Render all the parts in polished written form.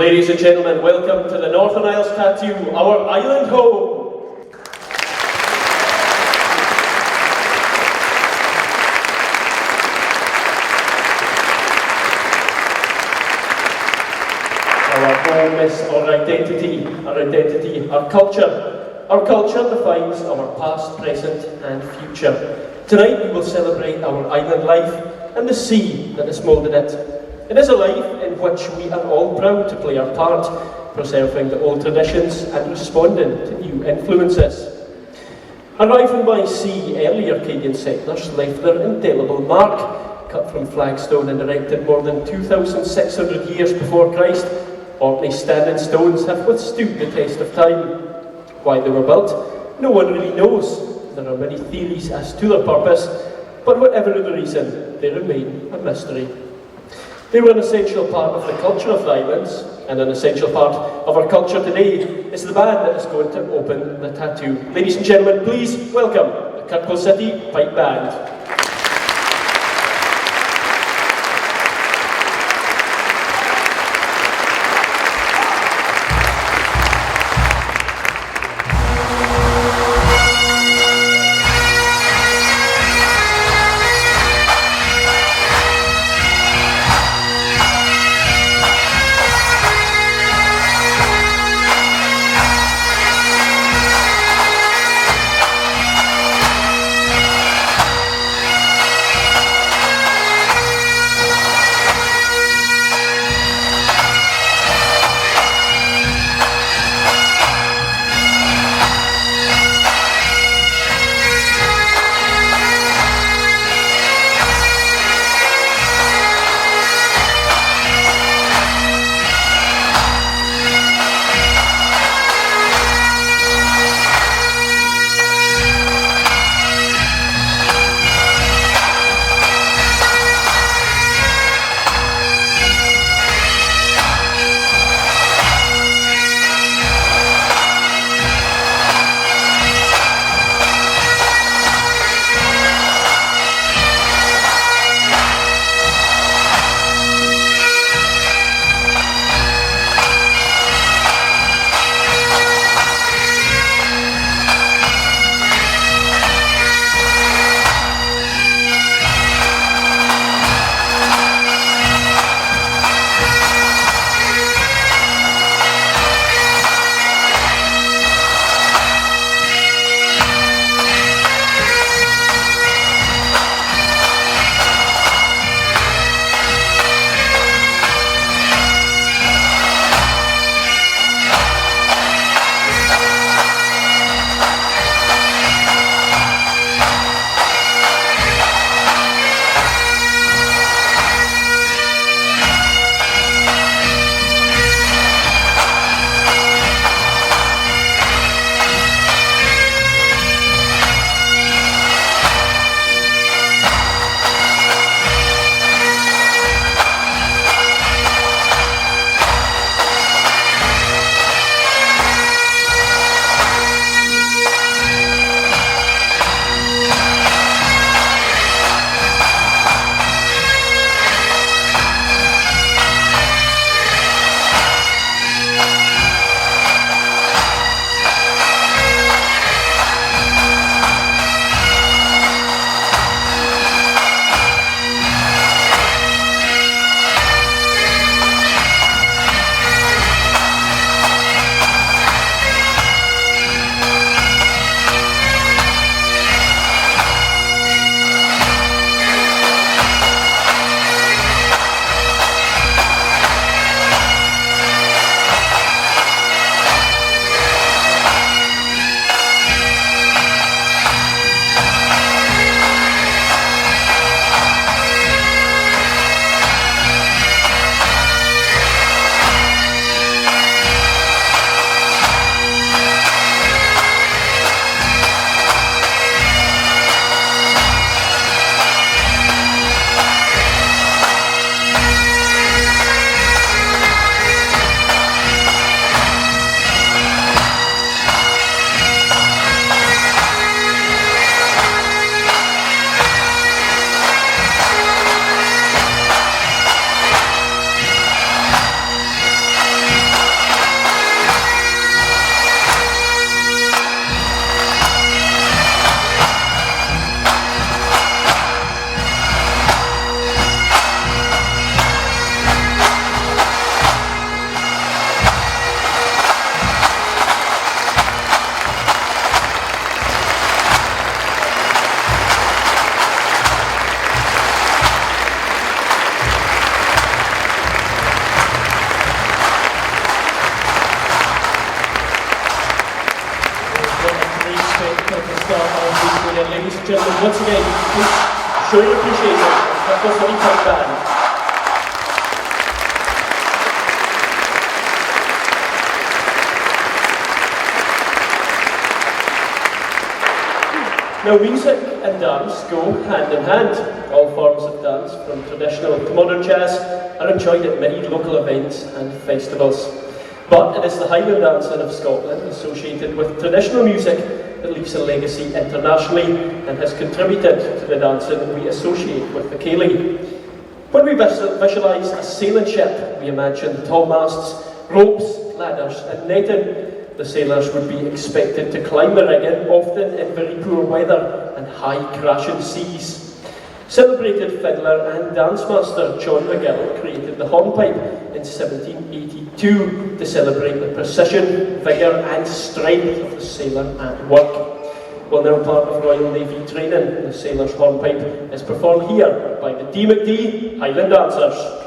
Ladies and gentlemen, welcome to the Northern Isles Tattoo, our island home. Our home is our identity, our culture. Our culture defines our past, present and future. Tonight we will celebrate our island life and the sea that has moulded it. It is a life in which we are all proud to play our part, preserving the old traditions and responding to new influences. Arriving by sea, early Arcadian settlers left their indelible mark, cut from flagstone and erected more than 2,600 years before Christ. Orkney's standing stones have withstood the test of time. Why they were built, no one really knows. There are many theories as to their purpose, but whatever the reason, they remain a mystery. They were an essential part of the culture of the islands, and an essential part of our culture today is the band that is going to open the tattoo. Ladies and gentlemen, please welcome the Kirkwall City Pipe Band. and gentlemen, once again, please show your appreciation of the Honeypot Band. Now, music and dance go hand in hand. All forms of dance, from traditional to modern jazz, are enjoyed at many local events and festivals. But it is the Highland dancing of Scotland, associated with traditional music, that leaves a legacy internationally and has contributed to the dancing we associate with the Ceilidh. When we visualise a sailing ship, we imagine tall masts, ropes, ladders and netting. The sailors would be expected to climb the rigging, often in very poor weather and high crashing seas. Celebrated fiddler and dance master John McGill created the hornpipe in 1782 to celebrate the precision, vigour and strength of the sailor at work. Well, now part of Royal Navy training, the sailor's hornpipe is performed here by the D McD Highland Dancers.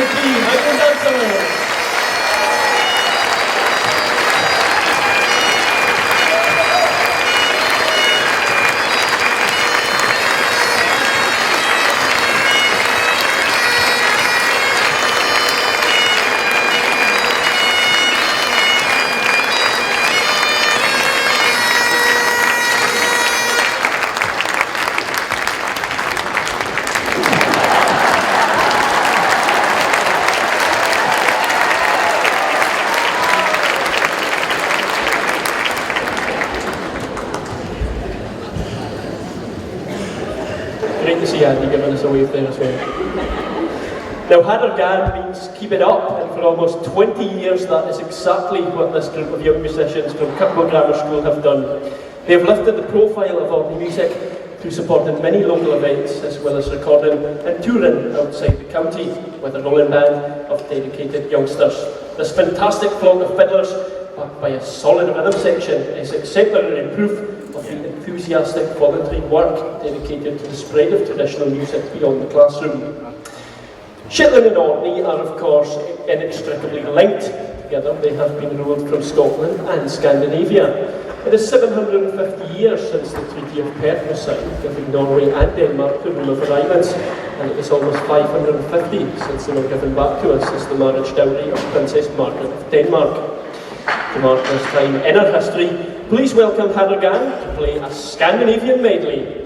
three Highland dancers. Great to see Andy giving us a wave there as well. Now, Haddergan means keep it up, and for almost 20 years that is exactly what this group of young musicians from Kirkwall Grammar School have done. They have lifted the profile of Orkney music through supporting many local events, as well as recording and touring outside the county with a rolling band of dedicated youngsters. This fantastic flock of fiddlers, backed by a solid rhythm section, is exemplary proof of the enthusiastic voluntary work dedicated to the spread of traditional music beyond the classroom. Shetland and Orkney are of course inextricably linked together. They have been ruled from Scotland and Scandinavia. It is 750 years since the Treaty of Perth was signed, giving Norway and Denmark the rule of the islands, and it is almost 550 since they were given back to us as the marriage dowry of Princess Margaret of Denmark. To mark this time in our history, please welcome Haddergan to play a Scandinavian medley.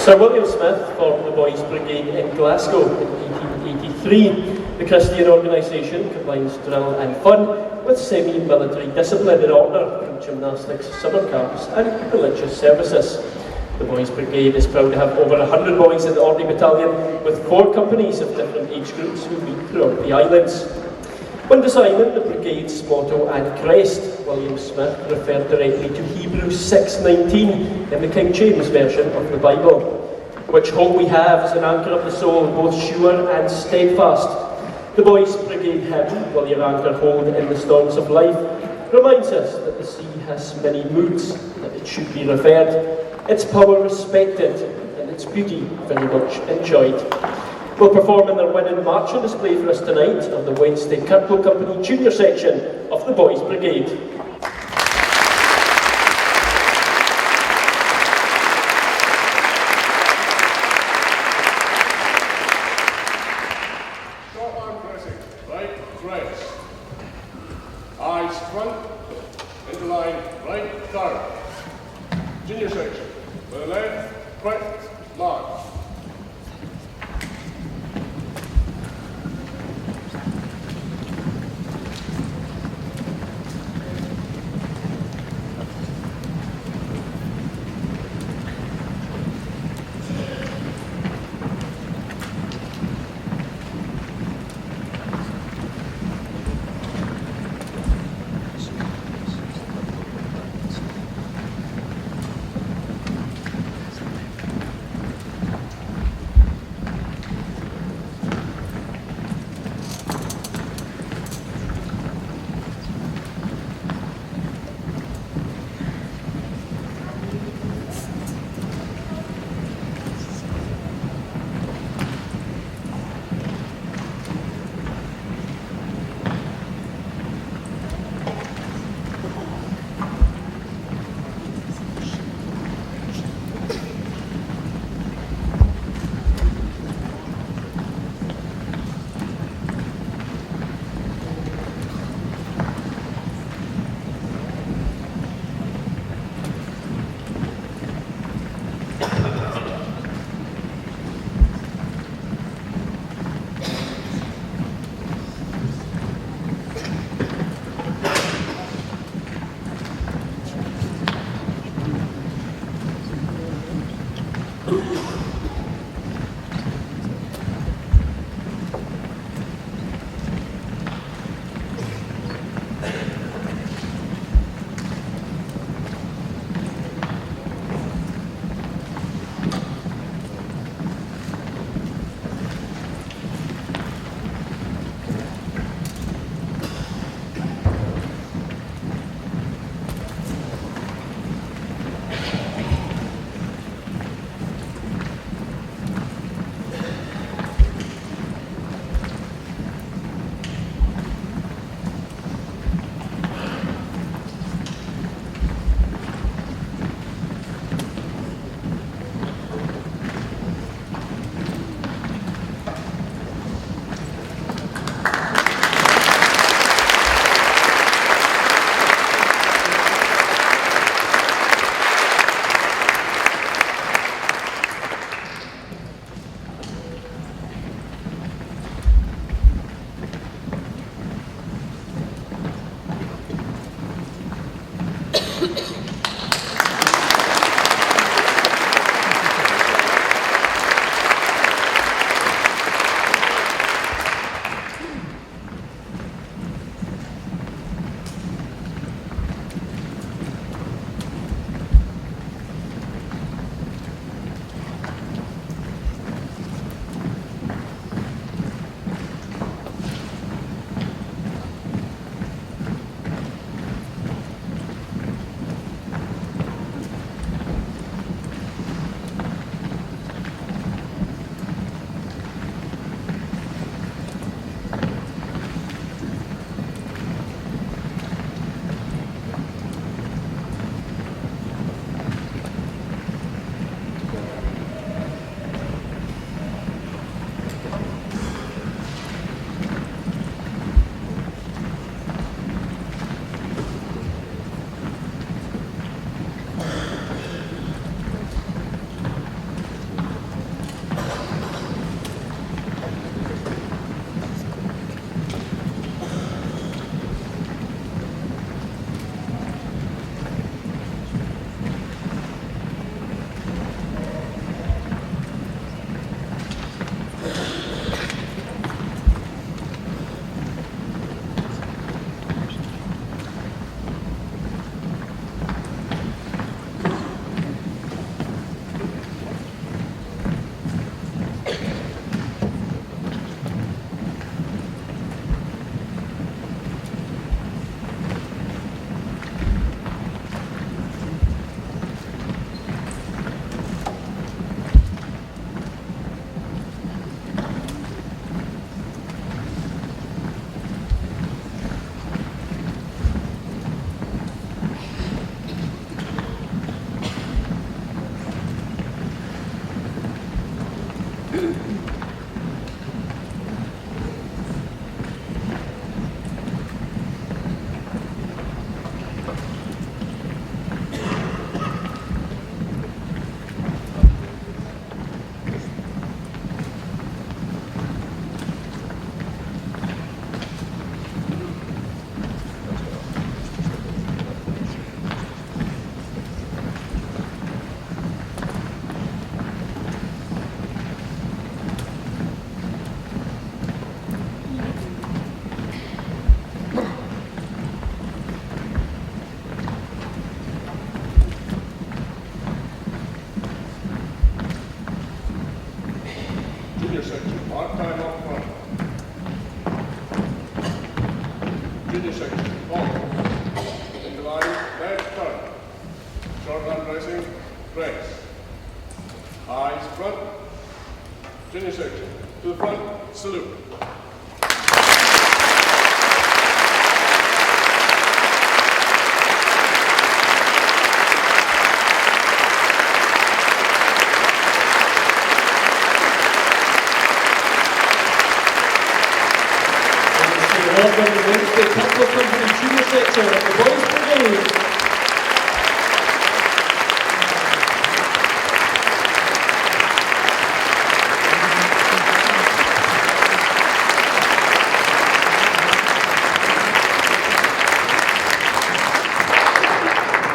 Sir William Smith formed the Boys Brigade in Glasgow in 1883. The Christian organisation combines drill and fun with semi-military discipline in order from gymnastics, summer camps and religious services. The Boys Brigade is proud to have over 100 boys in the Orkney Battalion with 4 companies of different age groups who meet throughout the islands. When designing the brigade's motto and crest, William Smith referred directly to Hebrews 6:19 in the King James Version of the Bible. Which hope we have is an anchor of the soul, both sure and steadfast. The Boys Brigade hymn, Will Your Anchor Hold in the Storms of Life, reminds us that the sea has many moods, that it should be revered, its power respected, and its beauty very much enjoyed. We'll perform in their winning march on display for us tonight of the Wednesday Kirkwall Company Junior section of the Boys Brigade. Eyes front, into line, right, third. Junior section, with the left, quick, march. dressing, press. Eyes front, junior section. To the front, salute. Welcome to the Pickaquoy Company Junior Section of the Boys Brigade.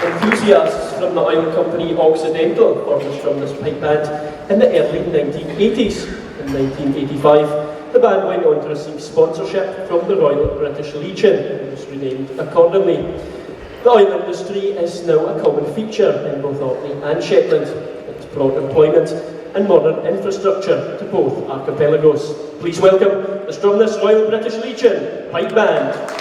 Enthusiasts from the oil company Occidental formed from this pipe band in the early 1980s. In 1985, the band went on to receive sponsorship from the Royal British Legion and was renamed accordingly. The oil industry is now a common feature in both Orkney and Shetland. It's brought employment and modern infrastructure to both archipelagos. Please welcome the Stromness Royal British Legion Pipe Band.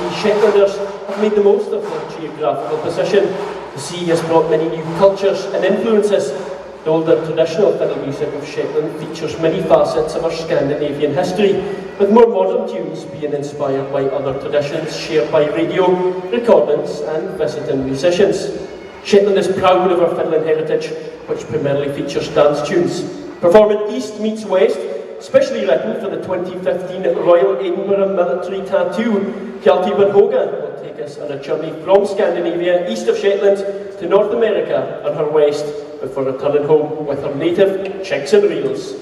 Shetlanders have made the most of their geographical position. The sea has brought many new cultures and influences. The older traditional fiddle music of Shetland features many facets of our Scandinavian history, with more modern tunes being inspired by other traditions shared by radio, recordings and visiting musicians. Shetland is proud of our fiddling heritage, which primarily features dance tunes. Performing East Meets West, specially written for the 2015 Royal Edinburgh Military Tattoo, Hjalti Hogan will take us on a journey from Scandinavia, east of Shetland, to North America and her west, before returning home with her native chicks and reels.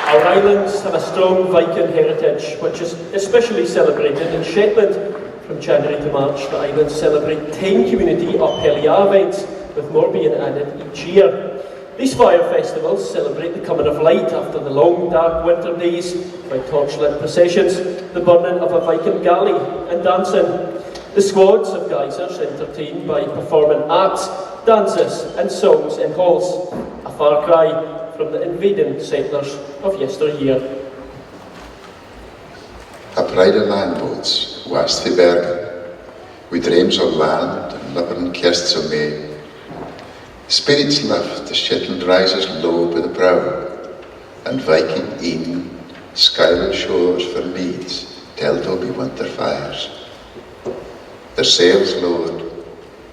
Our islands have a strong Viking heritage, which is especially celebrated in Shetland. From January to March, the islands celebrate 10 community or Pelia events, with more being added each year. These fire festivals celebrate the coming of light after the long, dark winter days by torchlit processions, the burning of a Viking galley, and dancing. The squads of geysers entertained by performing acts, dances, and songs in halls, a far cry from the invading settlers of yesteryear. A pride of landboats, west the Bergen, with dreams of land and lippin kists of May. Spirits lift, the Shetland rises low by the prow, and Viking e'en skylar shores for meads tell there'll be winter fires. Their sails lowered,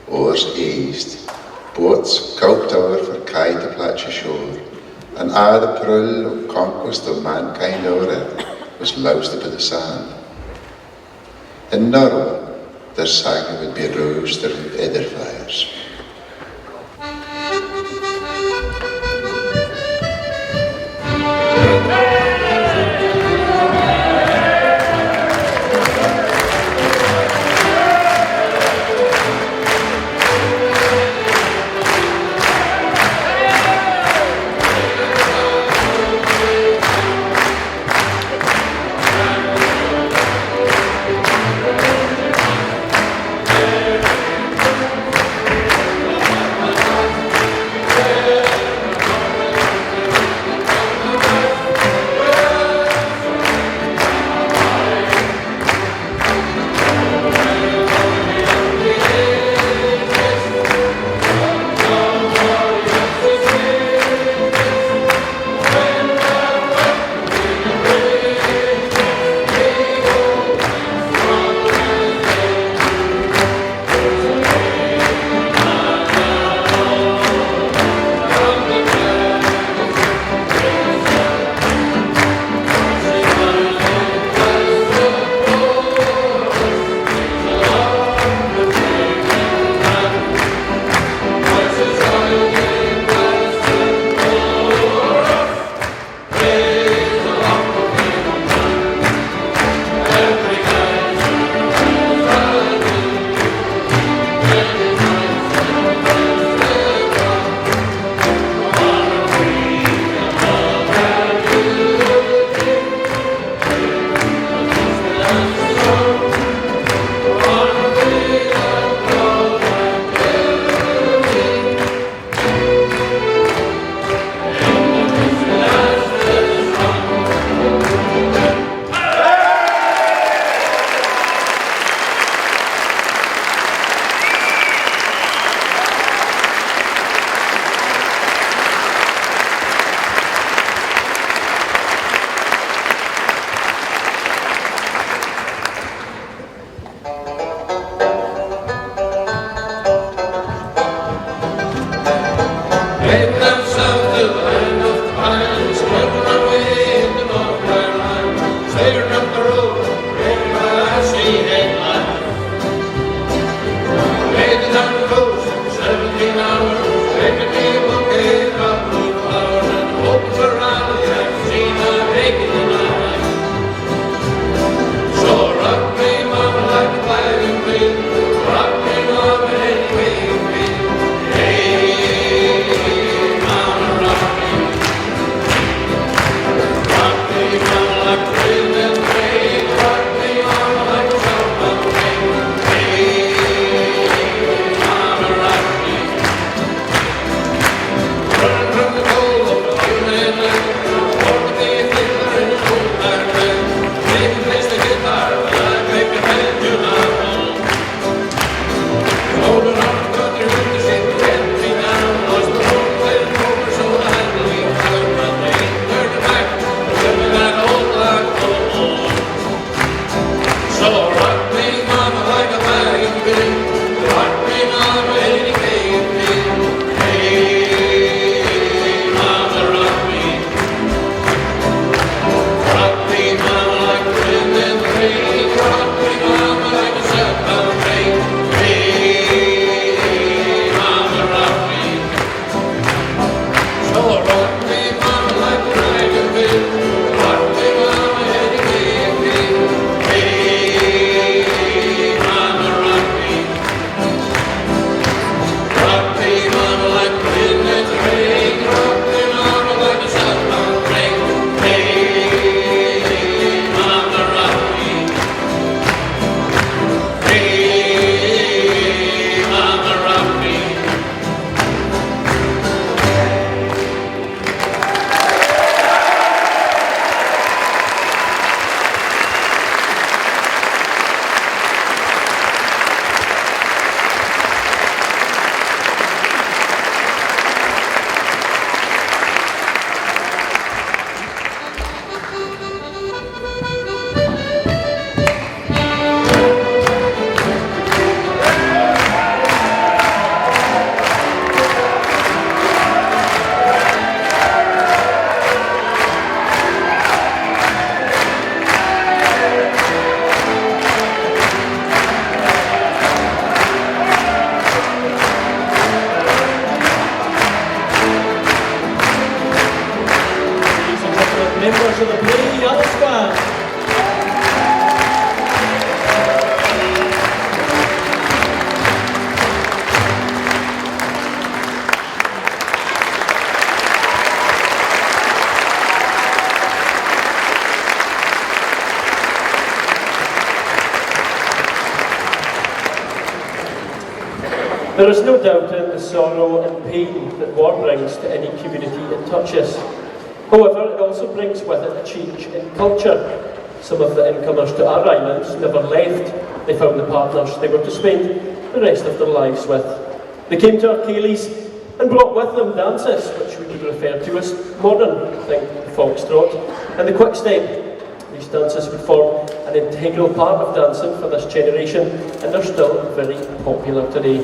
oars eased, boats coped over for kite to platch ashore, and the pearl of conquest of mankind o'er it was loused by the sand. In Norway, their sang would be roused around other fires. There is no doubt in the sorrow and pain that war brings to any community it touches. However, it also brings with it a change in culture. Some of the incomers to our islands never left. They found the partners they were to spend the rest of their lives with. They came to our Cayleys and brought with them dances, which we would refer to as modern, think the foxtrot and the quickstep. These dances would form an integral part of dancing for this generation, and they're still very popular today.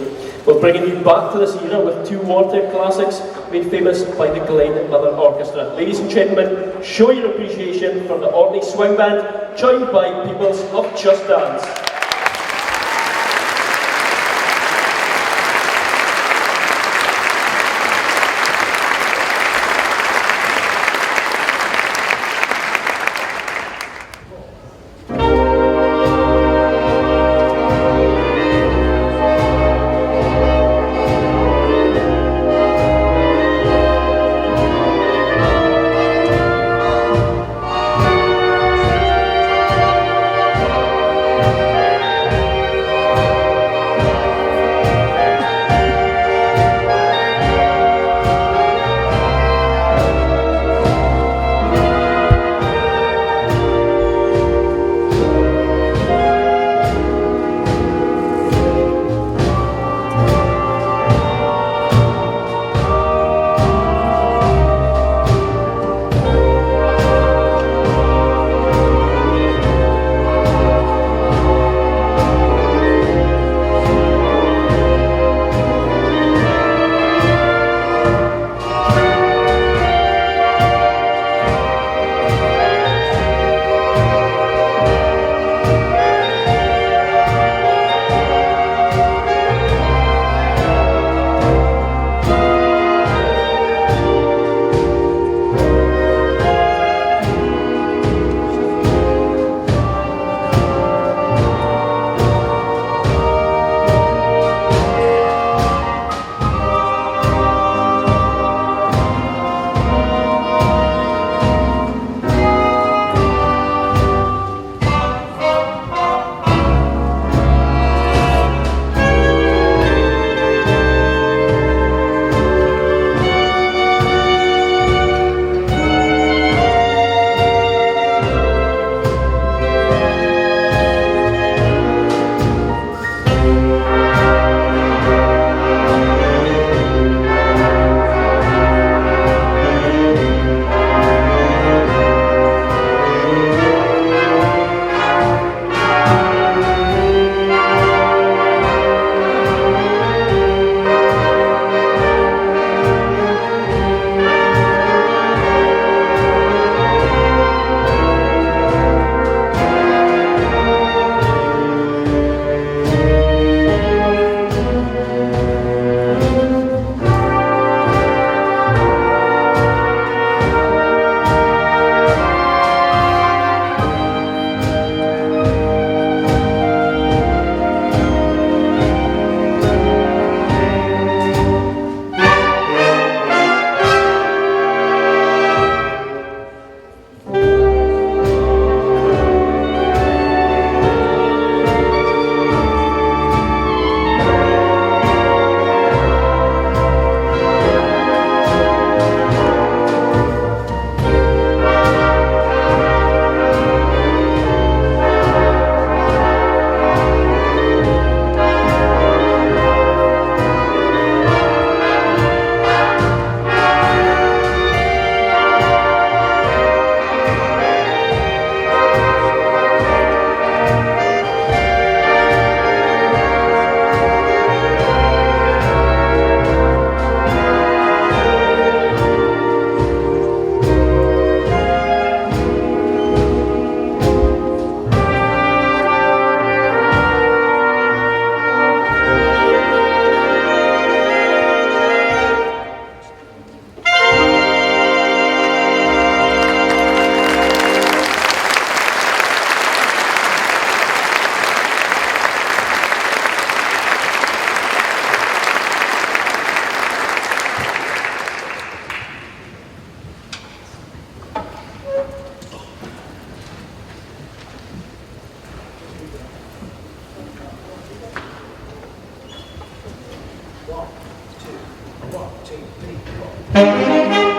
We're bringing you back to this era with two wartime classics made famous by the Glen Mother Orchestra. Ladies and gentlemen, show your appreciation for the Orkney Swing Band, joined by Peoples of Just Dance. 1, 2, 3, 4.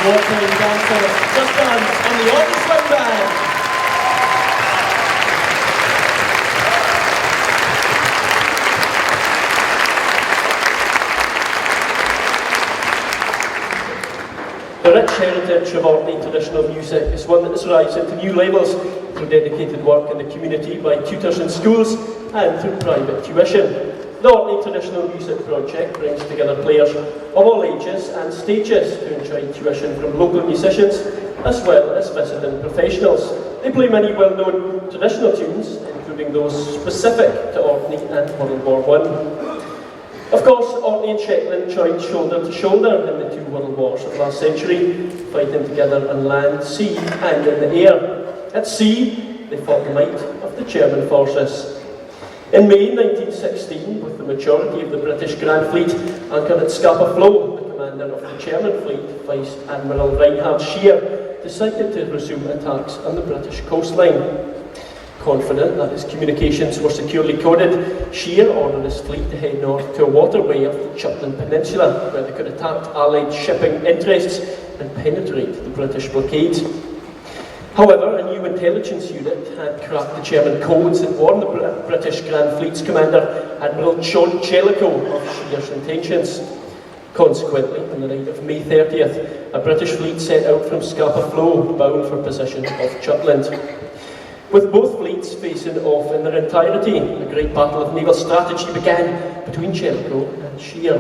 Orkney dancers, just dance on the Orkney Swing Band. The rich heritage of Orkney traditional music is one that has risen to new levels through dedicated work in the community by tutors in schools and through private tuition. The Orkney Traditional Music Project brings together players of all ages and stages to enjoy tuition from local musicians as well as visiting professionals. They play many well-known traditional tunes, including those specific to Orkney and World War I. Of course, Orkney and Shetland joined shoulder to shoulder in the two world wars of last century, fighting together on land, sea and in the air. At sea, they fought the might of the German forces. In May 1916, with the majority of the British Grand Fleet anchored at Scapa Flow, the commander of the German fleet, Vice Admiral Reinhard Scheer, decided to resume attacks on the British coastline. Confident that his communications were securely coded, Scheer ordered his fleet to head north to a waterway of the Jutland Peninsula, where they could attack Allied shipping interests and penetrate the British blockade. However, a new new intelligence unit had cracked the German codes and warned the British Grand Fleet's commander, Admiral John Jellicoe, of Shear's intentions. Consequently, on the night of May 30th, a British fleet set out from Scapa Flow, bound for possession of Jutland. With both fleets facing off in their entirety, a great battle of naval strategy began between Jellicoe and Shear.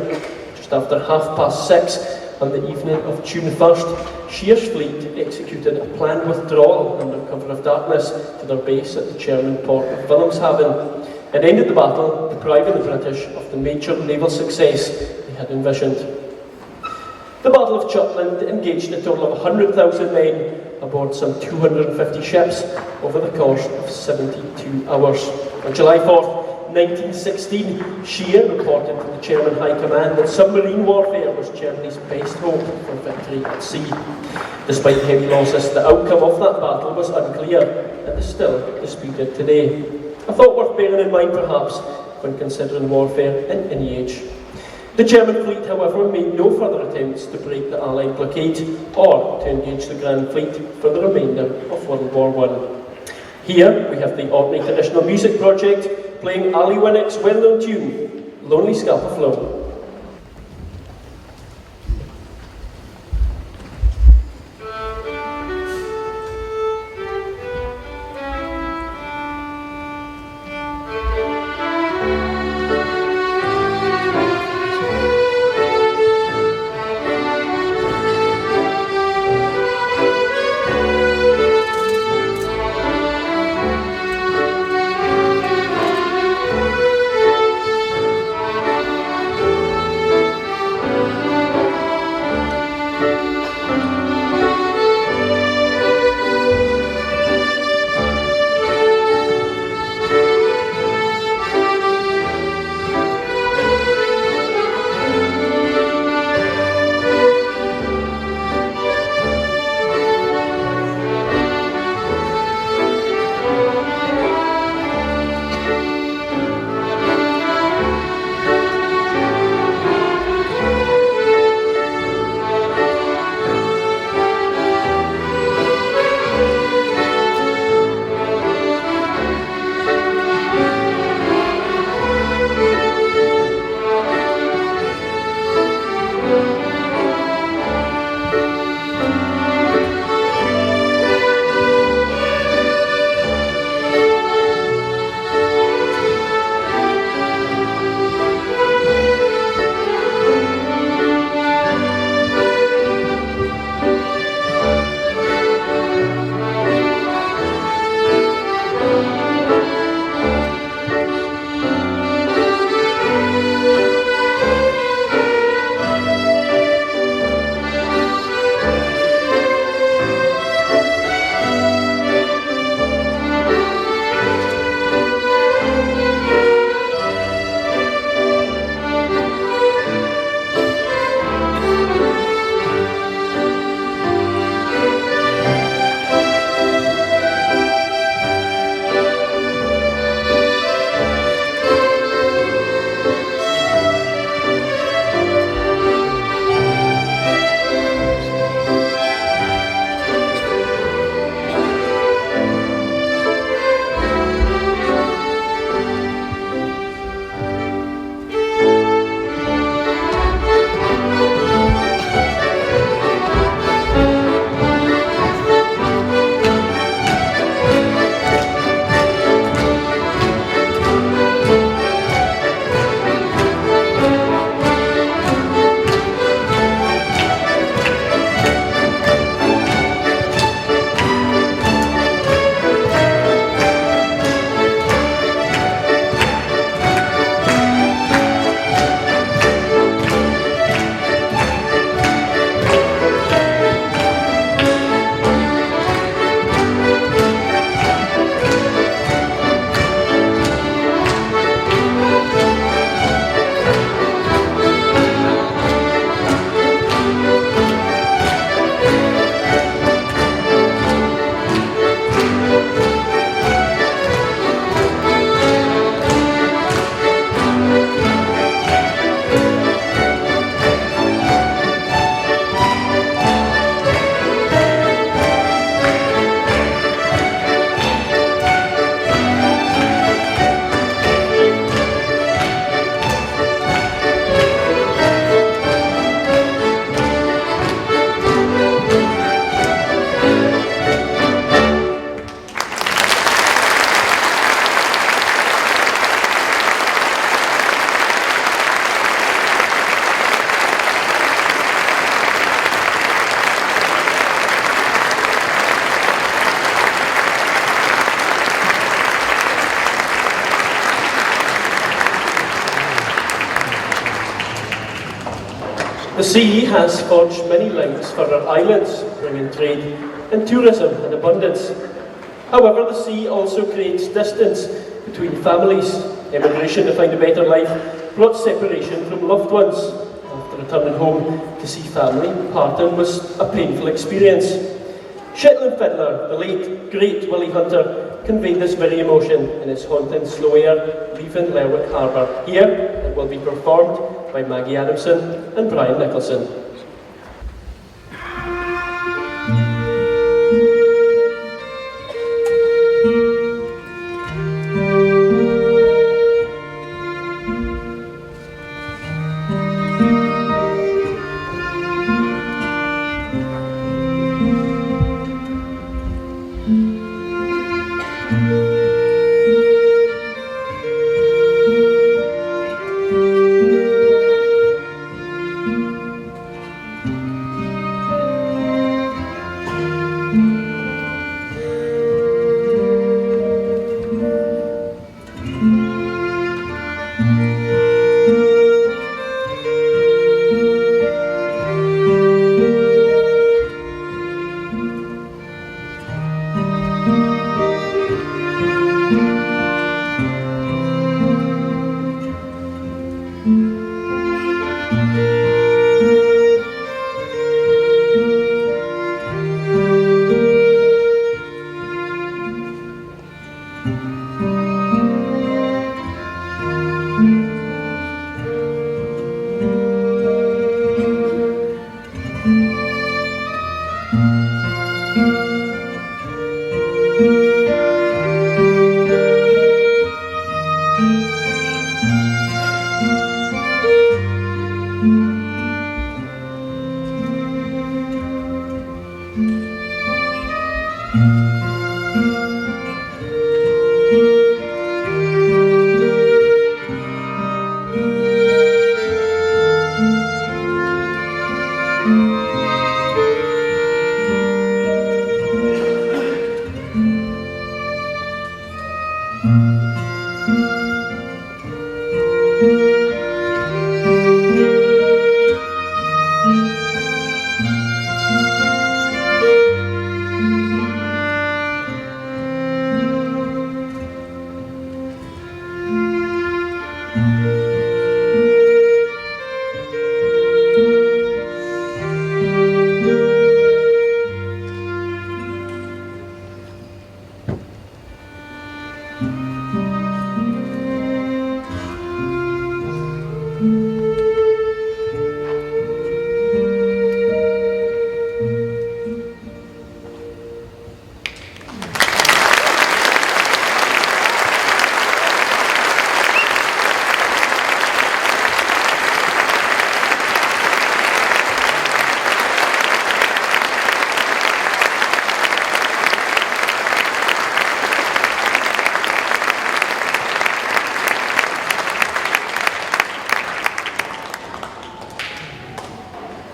Just after 6:30 on the evening of June 1st, Shear's fleet executed a planned withdrawal under cover of darkness to their base at the German port of Wilhelmshaven, and ended the battle, depriving the British of the major naval success they had envisioned. The Battle of Jutland engaged a total of 100,000 men aboard some 250 ships over the course of 72 hours. On July 4th, 1916, Shear reported to the German High Command that submarine warfare was Germany's best hope for victory at sea. Despite heavy losses, the outcome of that battle was unclear and is still disputed today. A thought worth bearing in mind, perhaps, when considering warfare in any age. The German fleet, however, made no further attempts to break the Allied blockade or to engage the Grand Fleet for the remainder of World War I. Here we have the Orkney Traditional Music Project playing Ali Winnick's well-known tune, Lonely Scapa Flow. The sea has forged many links for our islands, bringing trade and tourism and abundance. However, the sea also creates distance between families. Immigration to find a better life brought separation from loved ones. After returning home to see family, parting was a painful experience. Shetland fiddler, the late great Willie Hunter, conveyed this very emotion in his haunting slow air, leaving Lerwick Harbour. Here, it will be performed by Maggie Adamson and Brian Nicholson.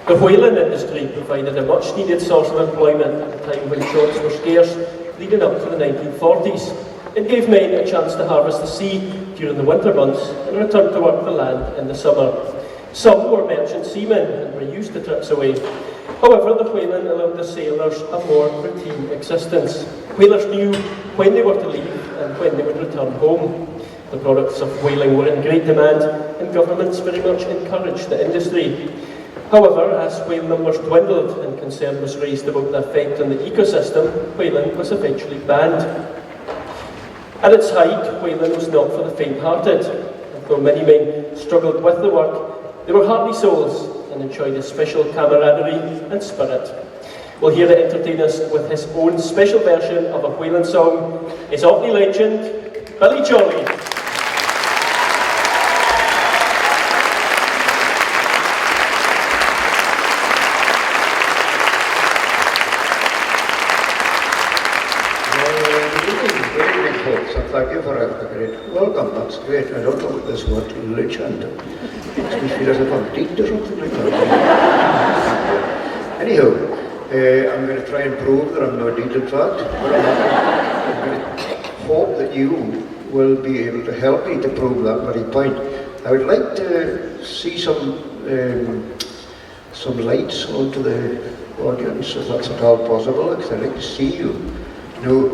The whaling industry provided a much needed source of employment at a time when jobs were scarce, leading up to the 1940s. It gave men a chance to harvest the sea during the winter months and return to work the land in the summer. Some were merchant seamen and were used to trips away. However, the whaling allowed the sailors a more routine existence. Whalers knew when they were to leave and when they would return home. The products of whaling were in great demand and governments very much encouraged the industry. However, as whale numbers dwindled and concern was raised about the effect on the ecosystem, whaling was eventually banned. At its height, whaling was not for the faint-hearted. And though many men struggled with the work, they were hardy souls and enjoyed a special camaraderie and spirit. We'll hear to entertain us with his own special version of a whaling song is Orkney legend, Billy Jolly. Thank you for a great welcome. That's great. I don't know what this word legend makes me feel as if I'm deed or something like that. Anyhow, I'm going to try and prove that I'm not deed in fact, but I'm going to hope that you will be able to help me to prove that very point. I would like to see some some lights onto the audience, if that's at all possible, because I'd like to see you. Now,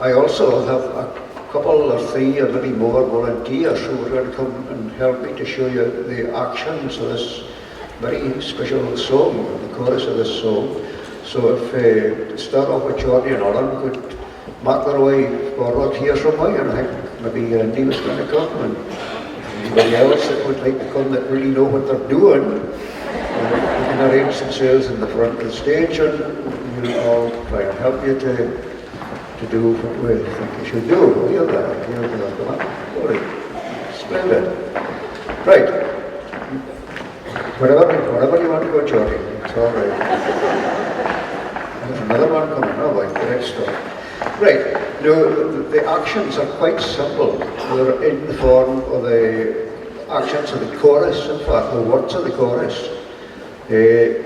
I also have a couple or three or maybe more volunteers who are going to come and help me to show you the actions of this very special song, the chorus of this song. So if to start off with Jordy and Alan could make their way forward here somewhere, and I think maybe Andy was going to come, and anybody else that would like to come that really know what they're doing, we can arrange themselves in the front of the stage, and we'll all try and help you to do what we think you should do. You're there, come on. All right. Splendid. Right. Whatever you want to go, Jordy, it's all right. There's another one coming. Oh boy, great stuff. Right. Now, the actions are quite simple. They're in the form of the actions of the chorus, in fact, the words of the chorus. The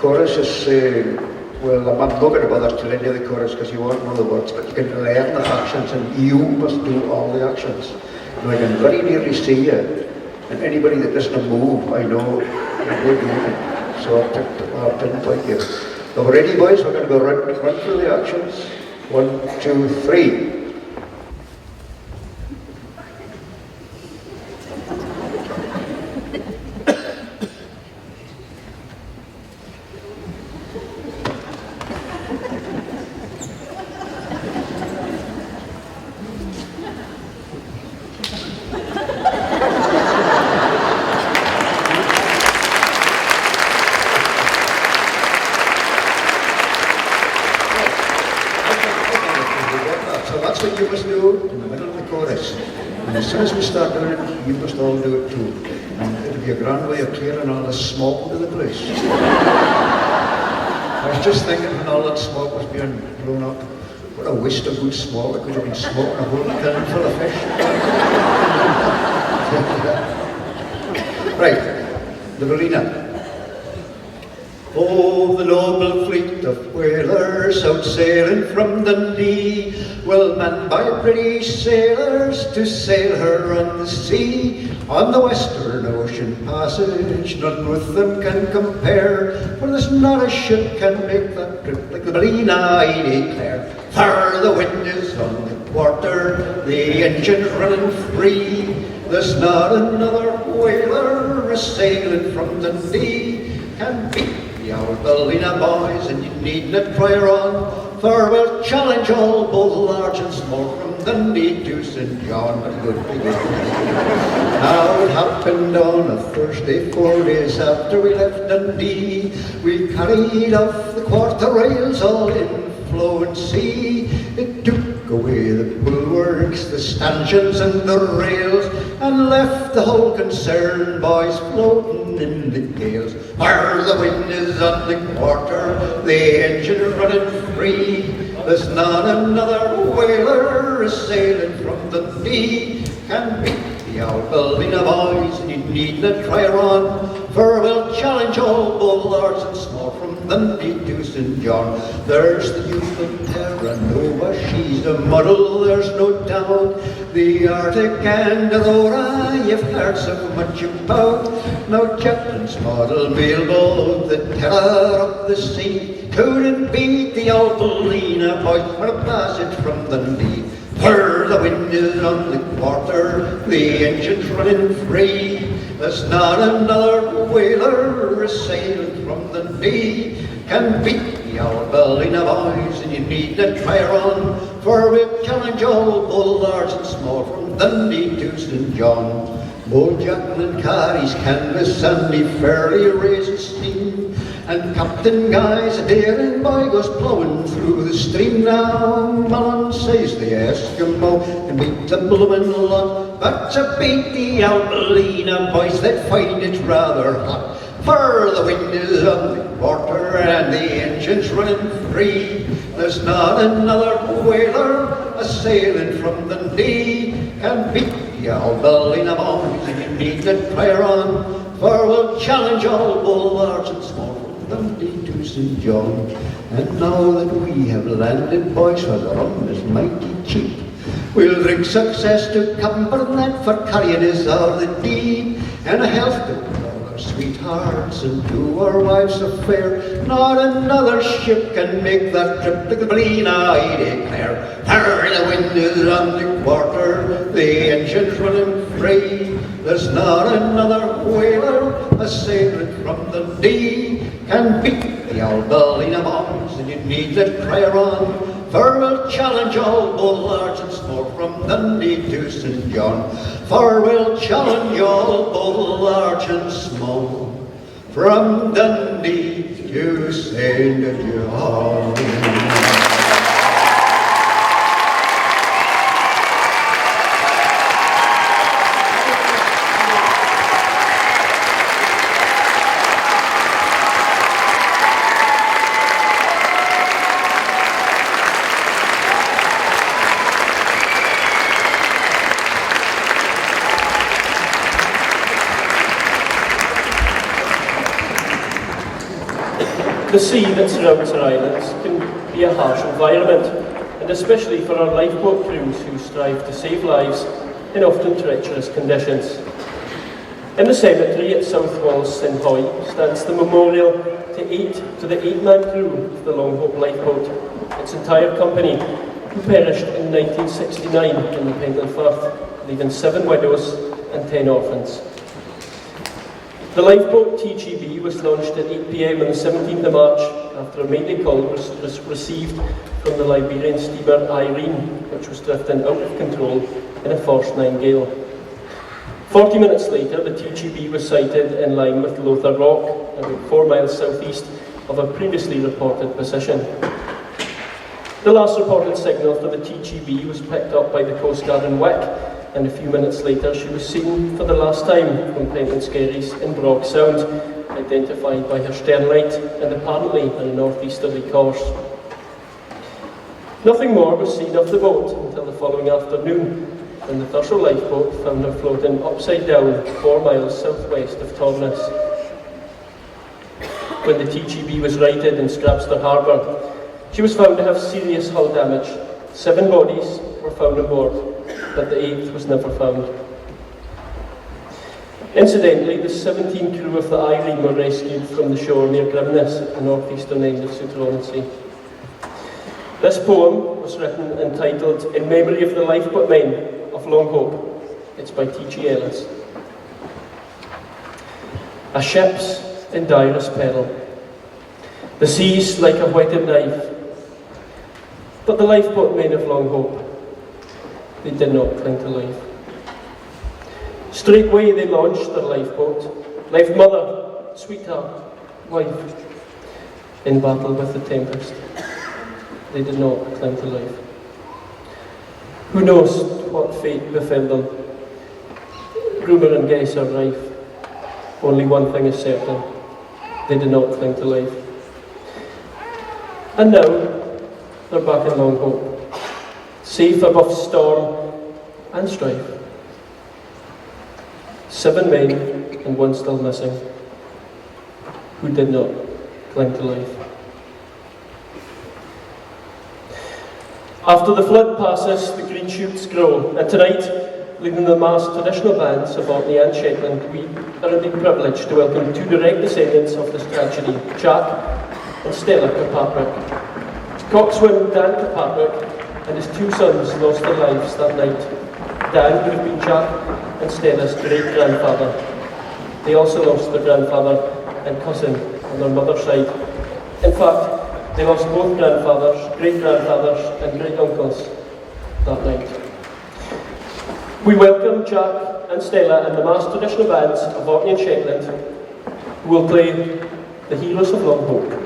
chorus is, well, I'm not going to bother telling you the chorus because you won't know the words, but you can learn the actions and you must do all the actions. Now, I can very nearly see you. And anybody that doesn't move, I know you're doing it. So I'll pinpoint you. So we're ready, boys? We're going to go run through the actions. 1, 2, 3. You must do in the middle of the chorus. And as soon as we start doing it, you must all do it too. And it'll be a grand way of clearing all the smoke into the place. I was just thinking when all that smoke was being blown up, what a waste of good smoke. I could have been smoking a whole can full of fish. Right, the Verena. Oh, the noble fleet of whalers out sailing from Dundee, well manned by British sailors to sail her on the sea. On the Western Ocean Passage, none with them can compare, for there's not a ship can make that trip like the Verena, I declare. For the wind is on the quarter, the engine's running free, there's not another whaler a-sailing from Dundee can beat the old Verena, boys, and you needn't try her on, for we'll challenge all, both large and small, from Dundee to St. John. A good beginning. Now it happened on a Thursday, 4 days after we left Dundee, we carried off the quarter rails all in flowing sea. It took away the bulwarks, the stanchions and the rails, and left the whole concern, boys, floating in the gales. Where the wind is on the quarter, the engine running free, there's not another whaler a-sailing from Dundee can beat the old Verena, boys, and you needn't try her on, for we'll challenge all, both large and small, from Dundee to St. John. There's the youth of Terra Nova, she's a model, there's no doubt. The Arctic and Aurora, you've heard so much about. Now Jutland's model whaleboat, the terror of the sea, couldn't beat the old Verena, boys, for a passage from Dundee. For the wind is on the quarter, the engine's running free, there's not another whaler a-sailing from Dundee can beat the old Verena, boys, and you needn't try her on, for we'll challenge all, both large and small, from Dundee to St. John. Old Jutland carries canvas and he fairly raises steam, and Captain Guy's a daring boy goes ploughing through the stream. Now Mullen says the Eskimo can beat the bloomin' lot, but to beat the old Verena, boys, they'd find it rather hot. For the wind is on the quarter and the engine's running free, there's not another whaler a-sailing from Dundee can beat the old Verena, boys, and you needn't try her on, for we'll challenge all, both large and small, from Dundee to St. John. And now that we have landed, boys, for the rum is mighty cheap, we'll drink success to Captain Burnett for carrying us out the deep, and a health to our sweethearts and to our wives of fair. Not another ship can make that trip to the Glean, I declare. There the wind is on the quarter, the engines running free. There's not another whaler a sailing from the Dee can beat the old Ballina bombs, and you need to try her on. For we'll challenge all bollards and small from Dundee to St. John. For we'll challenge all bollards and small from Dundee to St. John. The sea that surrounds our islands can be a harsh environment, and especially for our lifeboat crews who strive to save lives in often treacherous conditions. In the cemetery at South Walls, St. Hoy, stands the memorial to the eight-man crew of the Longhope lifeboat, its entire company, who perished in 1969 in the Pentland Firth, leaving 7 widows and 10 orphans. The lifeboat TGB was launched at 8 p.m. on the 17th of March after a mayday call was received from the Liberian steamer Irene, which was drifting out of control in a force 9 gale. 40 minutes later, the TGB was sighted in line with Lothar Rock, about 4 miles southeast of a previously reported position. The last reported signal for the TGB was picked up by the Coast Guard in Wick, and a few minutes later she was seen for the last time from Pentland Skerries in Brock Sound, identified by her stern light and apparently on a northeasterly course. Nothing more was seen of the boat until the following afternoon, when the Thurso lifeboat found her floating upside down 4 miles southwest of Torness. When the TGB was righted in Scrapster Harbour, she was found to have serious hull damage. 7 bodies were found aboard, but the 8th was never found. Incidentally, the 17 crew of the Irene were rescued from the shore near Grimness at the northeastern end of Southron. This poem was written entitled In Memory of the Lifeboat Men of Longhope. It's by T.G. Ellis. A ship's in direst peril. The sea's like a whetted knife. But the lifeboat men of Longhope, they did not cling to life. Straightway they launched their lifeboat, left mother, sweetheart, wife, in battle with the tempest. They did not cling to life. Who knows what fate befell them? Rumour and guess are rife. Only one thing is certain, they did not cling to life. And now, they're back in Longhope, safe above storm and strife. 7 men and 1 still missing, who did not cling to life. After the flood passes, the green shoots grow, and tonight, leading the massed traditional bands of Orkney and Shetland, we are indeed privileged to welcome 2 direct descendants of this tragedy, Jack and Stella Kirkpatrick. Coxswain Dan Kirkpatrick and his 2 sons lost their lives that night. Dan would have been Jack and Stella's great-grandfather. They also lost their grandfather and cousin on their mother's side. In fact, they lost both grandfathers, great-grandfathers and great-uncles that night. We welcome Jack and Stella and the massed traditional bands of Orkney and Shetland, who will play The Heroes of Longhope.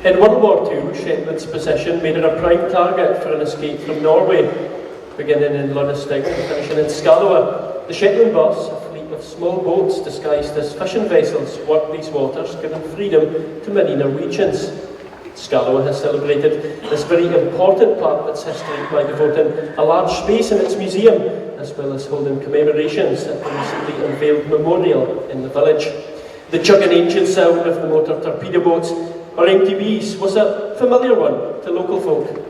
In World War II, Shetland's position made it a prime target for an escape from Norway, beginning in Lunnesteg and finishing in Scallowa. The Shetland boss, a fleet of small boats disguised as fishing vessels, worked these waters, giving freedom to many Norwegians. Scallowa has celebrated this very important part of its history by devoting a large space in its museum, as well as holding commemorations at the recently unveiled memorial in the village. The chugging ancient sound of the motor torpedo boats, or MTBs, was a familiar one to local folk.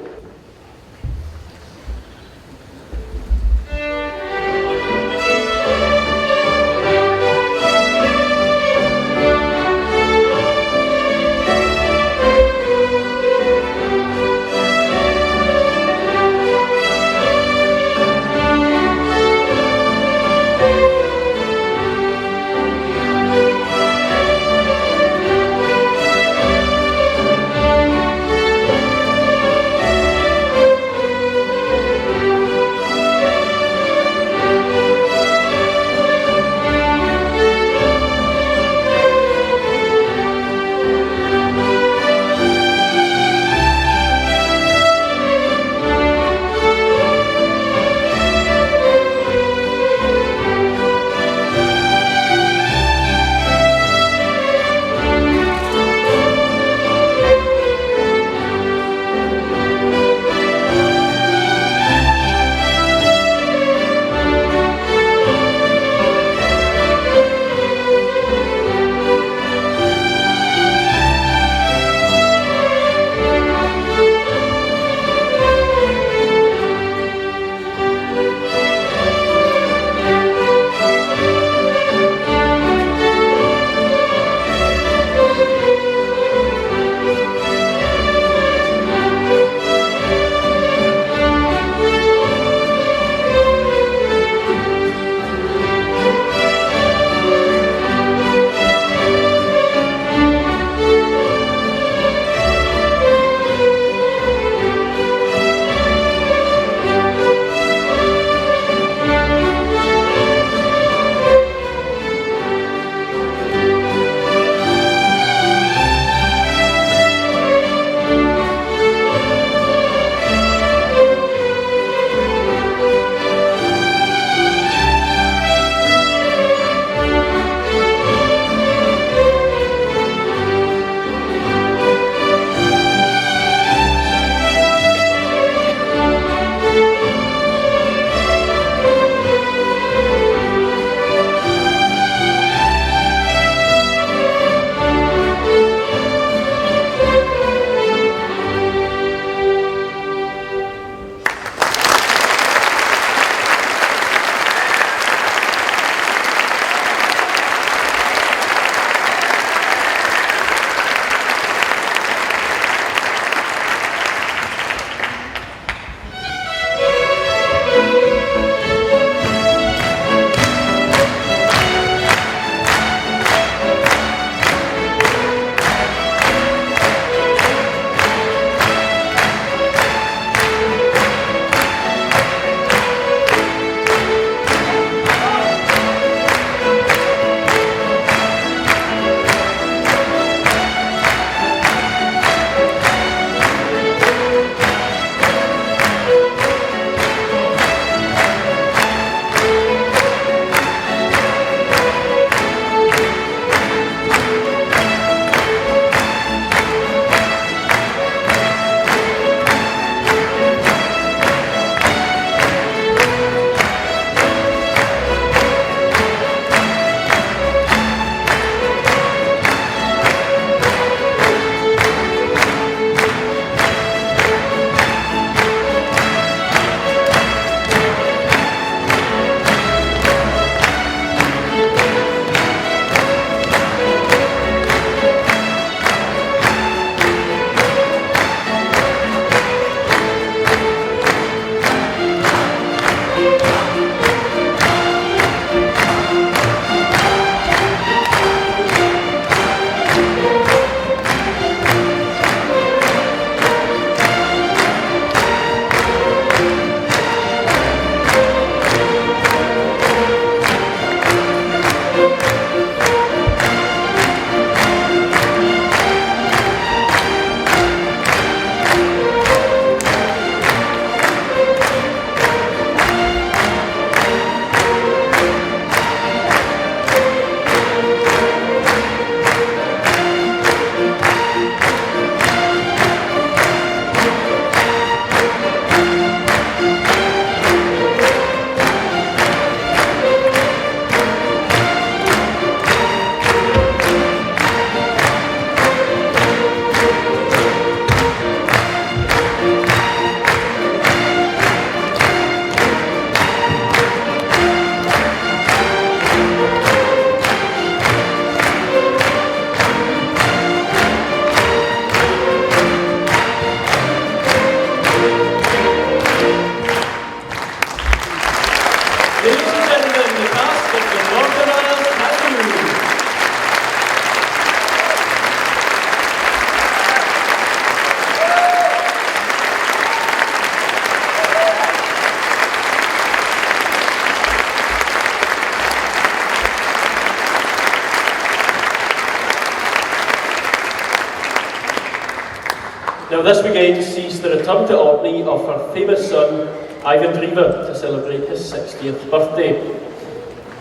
Now this weekend sees the return to Orkney of our famous son, Ivan Drever, to celebrate his 60th birthday.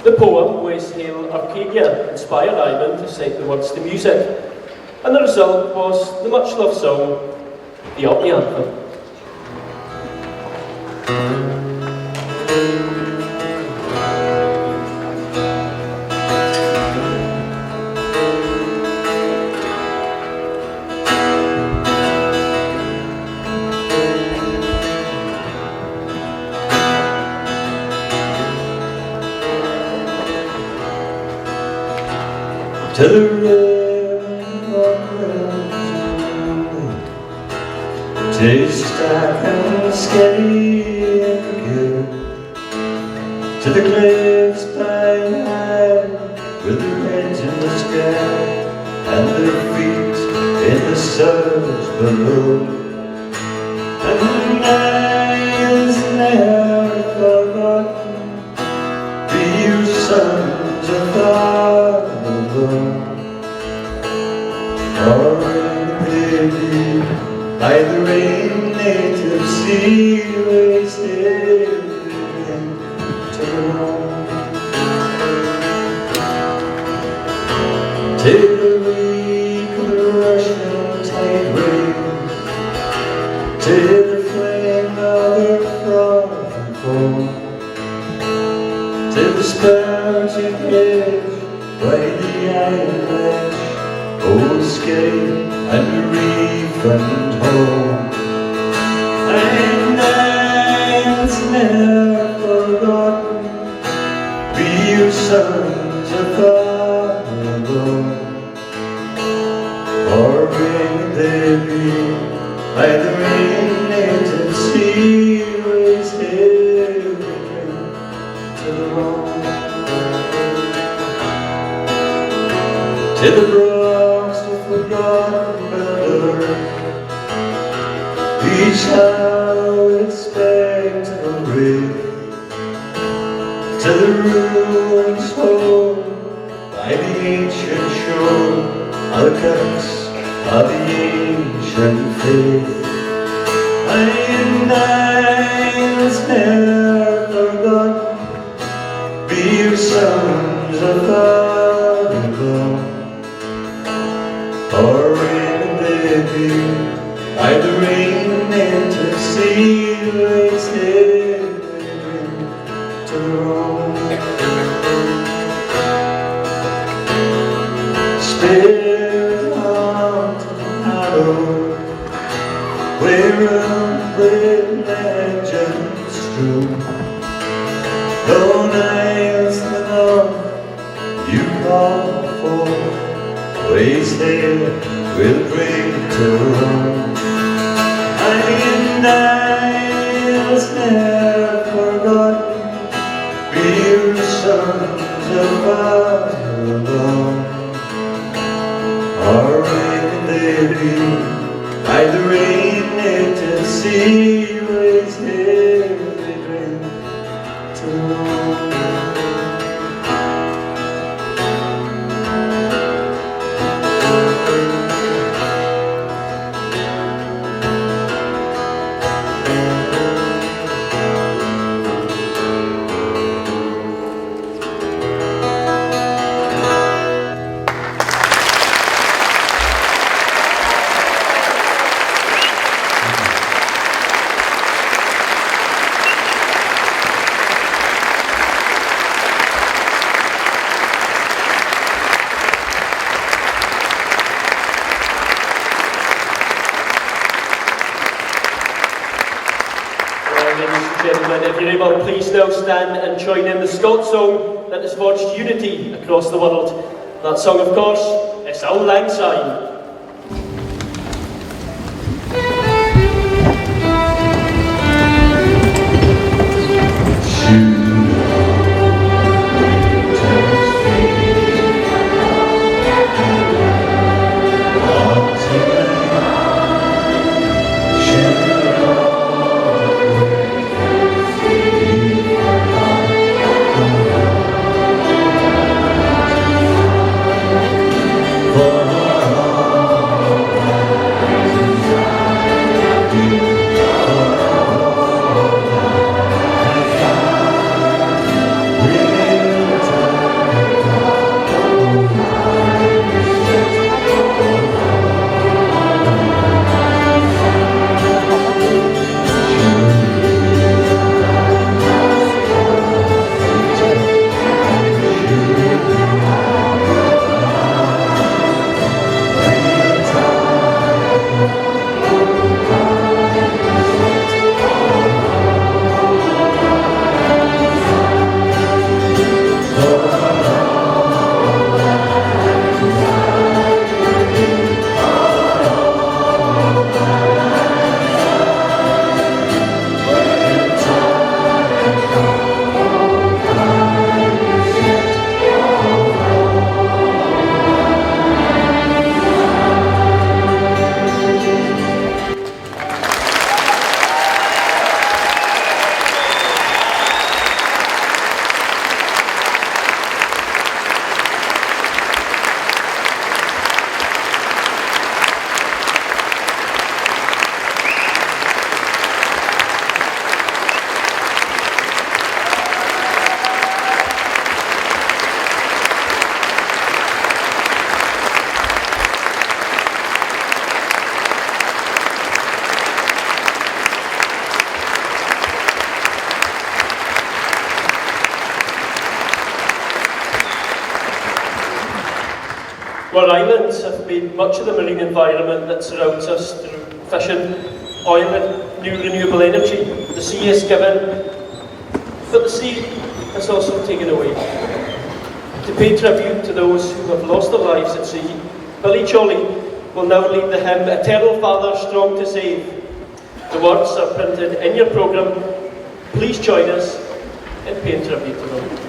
The poem, Waste Hail Arcadia, inspired Ivan to set the words to music, and the result was the much-loved song, the Orkney Anthem. To the rim of crimson, to stark and steady and good, to the cliffs by high, with their heads in the sky, and their feet in the surge below. And I is never forgotten, be you sons of God. Or baby, by the rain native sea waves everything to Rome. Take the reek of the Russian tide waves, take the flame of their froth and foam, take the spouting edge by the iron ledge, old skate and reef and home. And I've never forgotten, be you sons of God alone. Or may they be by the rain native sea waves every drink to the wrong. To the rocks of forgotten earth, each how expectable reef, to the ruins home by the ancient shore, are the cuts of the ancient faith. And I've never forgotten, be you sons of God alone. Or in the bay, by the rain into sea waves every drink to Rome. Spirit haunted hollow, wherein with legends true, lone isles in the north you call for, ways there will bring to Rome. And I'll never forgotten, be your sons of God alone. Or may they be by the rain native sea waves every drink to Rome. If you're able, please now stand and join in the Scots song that has forged unity across the world. That song, of course, is Auld Lang Syne. For Our islands have made much of the marine environment that surrounds us through fishing, oil and new renewable energy. The sea is given, but the sea is also taken away. To pay tribute to those who have lost their lives at sea, Billy Jolly will now lead the hymn Eternal Father Strong to Save. The words are printed in your programme. Please join us in paying tribute to them.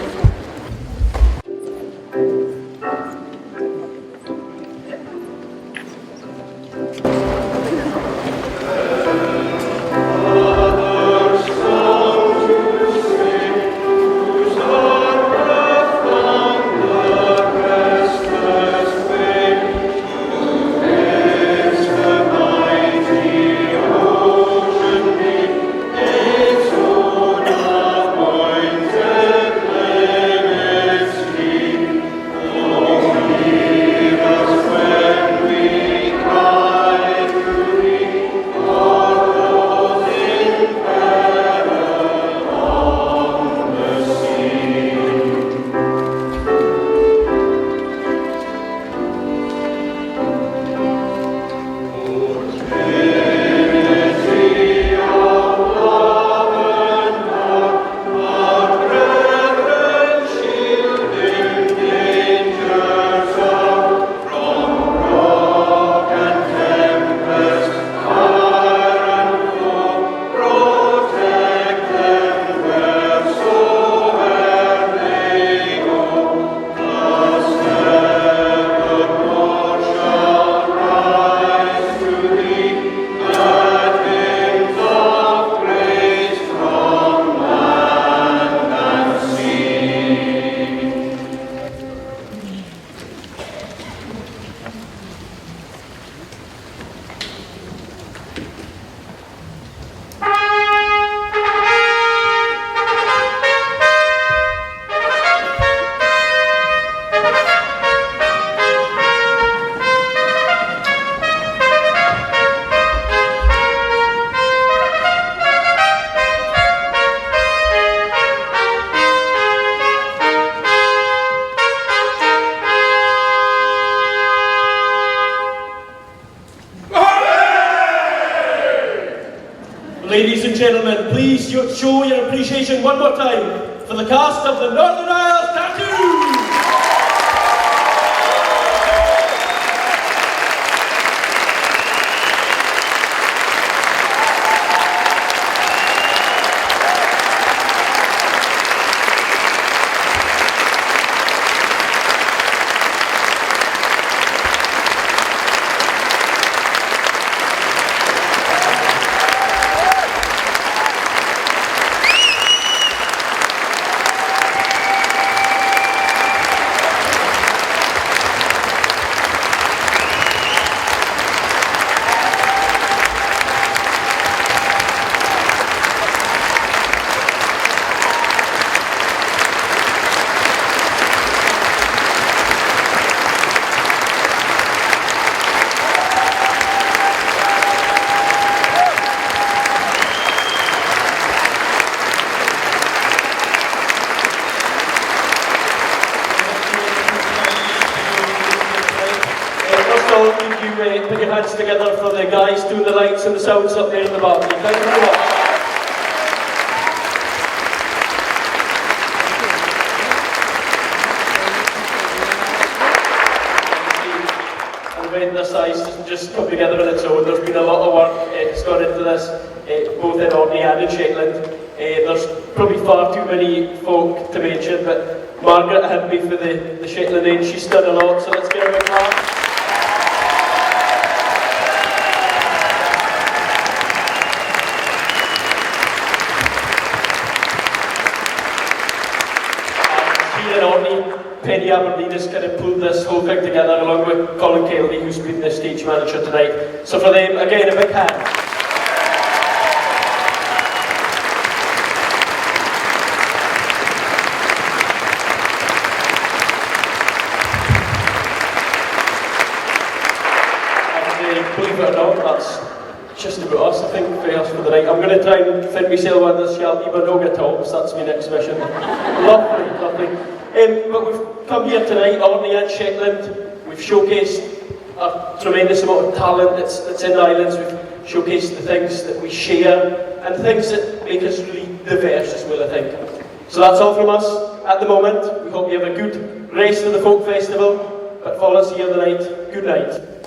Ladies and gentlemen, please show your appreciation one more time for the cast of the Northern Isles Tattoo! Put your hands together for the guys doing the lights and the sounds up there in the balcony. Thank you very much. An event this size doesn't just come together on its own. There's been a lot of work that's gone into this, both in Orkney and in Shetland. There's probably far too many folk to mention, but Margaret had me for the Shetland end. She's done a lot, so let's give her a big clap. Penny Aberdeen has kind of pulled this whole thing together along with Colin Kelly, who's been the stage manager tonight. So for them, again, a big hand. And believe it or not, that's just about us, I think, for us for the night. I'm going to try and fit myself on the Shelby Banoga tops. That's my next mission. Lovely, lovely. But we've come here tonight, Orkney and Shetland, We've showcased a tremendous amount of talent that's in the islands. We've showcased the things that we share and things that make us really diverse as well, I think. So that's all from us at the moment. We hope you have a good rest of the Folk Festival, but for us here tonight, good night.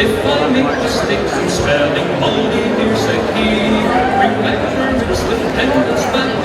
If I make mistakes in spelling, only here's a key. Remember, it's the pendants back.